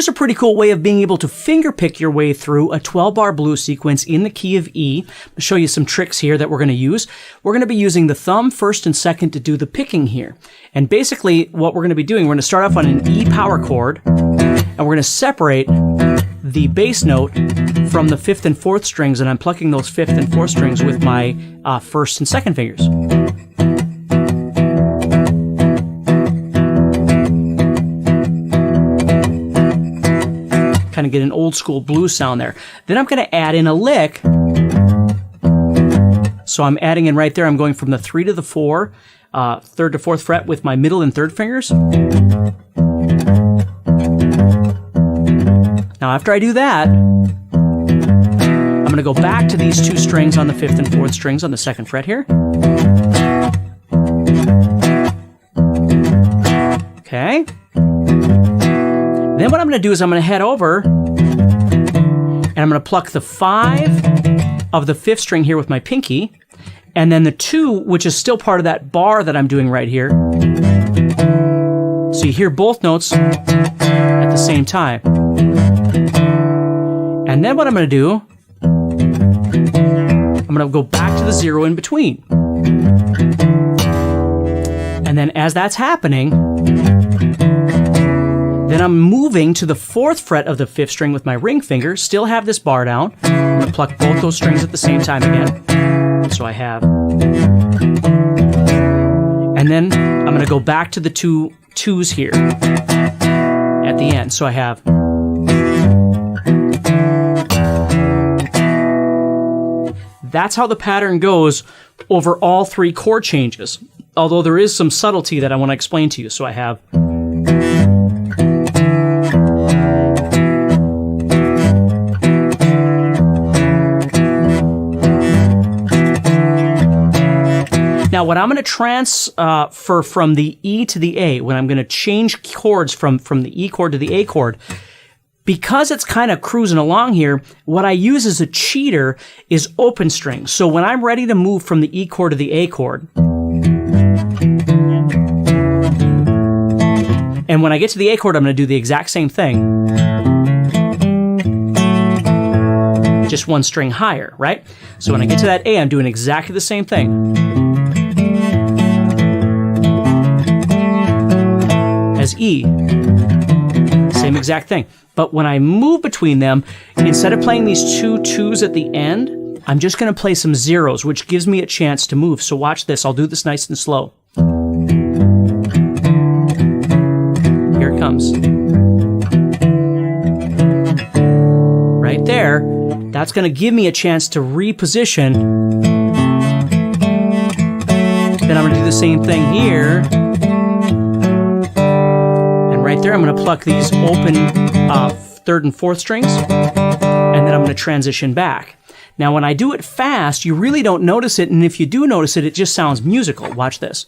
here's a pretty cool way of being able to fingerpick your way through a 12-bar blues sequence in the key of E. I'll show you some tricks here that we're going to use. We're going to be using the thumb first and second to do the picking here. And basically what we're going to be doing, we're going to start off on an E power chord, and we're going to separate the bass note from the 5th and 4th strings, and I'm plucking those 5th and 4th strings with my 1st and 2nd fingers. Kind of get an old school blues sound there. Then I'm going to add in a lick. So I'm adding in right there, I'm going from the 3 to the 4, 3rd to 4th fret with my middle and 3rd fingers. Now after I do that, I'm going to go back to these 2 strings on the 5th and 4th strings on the 2nd fret here. Okay. Then what I'm going to do is I'm going to head over and I'm going to pluck the 5 of the 5th string here with my pinky, and then the 2, which is still part of that bar that I'm doing right here. So you hear both notes at the same time. And then what I'm going to do, I'm going to go back to the 0 in between. And then as that's happening, then I'm moving to the 4th fret of the 5th string with my ring finger, still have this bar down. I'm going to pluck both those strings at the same time again. So I have. And then I'm going to go back to the 2 2s here at the end. So I have. That's how the pattern goes over all 3 chord changes. Although there is some subtlety that I want to explain to you. So I have. Now, when I'm going to transfer from the E to the A, when I'm going to change chords from the E chord to the A chord, because it's kind of cruising along here, what I use as a cheater is open strings. So when I'm ready to move from the E chord to the A chord, and when I get to the A chord, I'm going to do the exact same thing. Just 1 string higher, right? So when I get to that A, I'm doing exactly the same thing as E. Same exact thing. But when I move between them, instead of playing these 2 2s at the end, I'm just going to play some 0s, which gives me a chance to move. So watch this. I'll do this nice and slow. Here it comes. Right there. That's going to give me a chance to reposition. Then I'm going to do the same thing here. Right there, I'm going to pluck these open 3rd and 4th strings, and then I'm going to transition back. Now, when I do it fast, you really don't notice it, and if you do notice it, it just sounds musical. Watch this.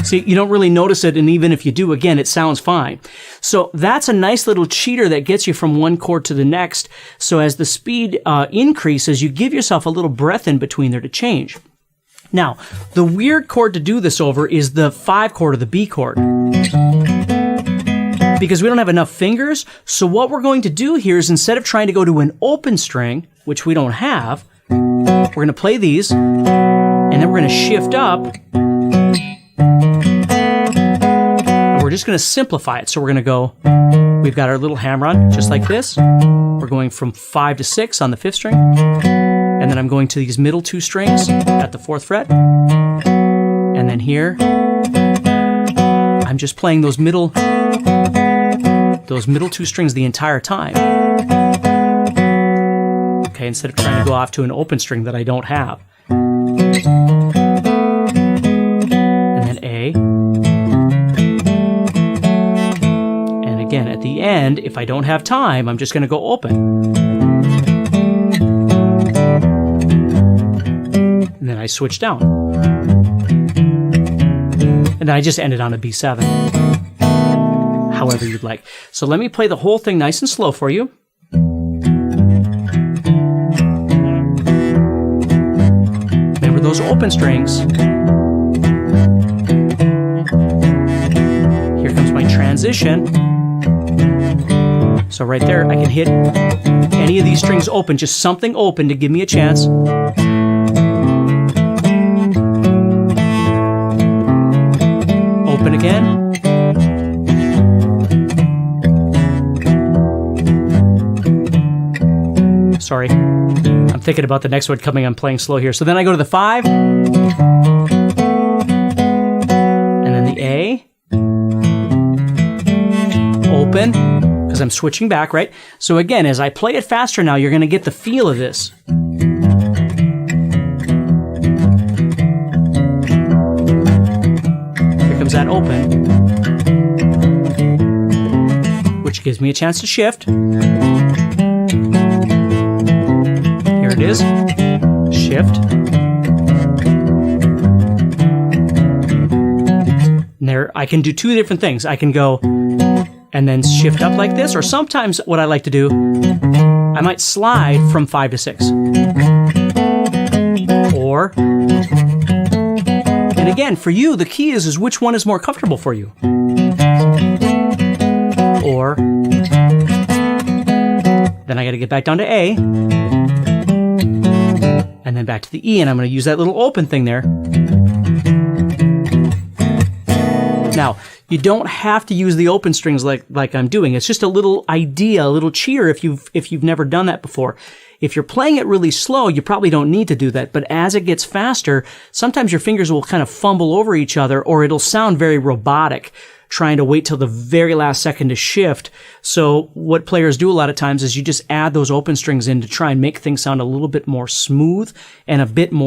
See, you don't really notice it, and even if you do, again, it sounds fine. So that's a nice little cheater that gets you from one chord to the next. So as the speed increases, you give yourself a little breath in between there to change. Now, the weird chord to do this over is the 5 chord or the B chord. Because we don't have enough fingers, so what we're going to do here is instead of trying to go to an open string, which we don't have, we're going to play these, and then we're going to shift up. We're just going to simplify it. So we're going to go, we've got our little hammer on, just like this. We're going from 5 to 6 on the 5th string. And then I'm going to these middle 2 strings at the 4th fret. And then here, I'm just playing those middle 2 strings the entire time. Okay, instead of trying to go off to an open string that I don't have. And then A. Again, at the end, if I don't have time, I'm just going to go open. And then I switch down. And then I just ended on a B7. However you'd like. So let me play the whole thing nice and slow for you. those open strings. Here comes my transition. So right there, I can hit any of these strings open, just something open to give me a chance. Open again. Sorry, I'm thinking about the next one coming. I'm playing slow here. So then I go to the 5, and then the A. Open, because I'm switching back, right? So again, as I play it faster now, you're going to get the feel of this. Here comes that open, which gives me a chance to shift. Here it is. Shift. And there, I can do two different things. I can go and then shift up like this, or sometimes what I like to do, I might slide from 5 to 6. Or, and again, for you, the key is which one is more comfortable for you. Or, then I got to get back down to A, and then back to the E, and I'm going to use that little open thing there. Now, you don't have to use the open strings like I'm doing. It's just a little idea, a little cheer if you've never done that before. If you're playing it really slow, you probably don't need to do that. But as it gets faster, sometimes your fingers will kind of fumble over each other, or it'll sound very robotic, trying to wait till the very last second to shift. So what players do a lot of times is you just add those open strings in to try and make things sound a little bit more smooth and a bit more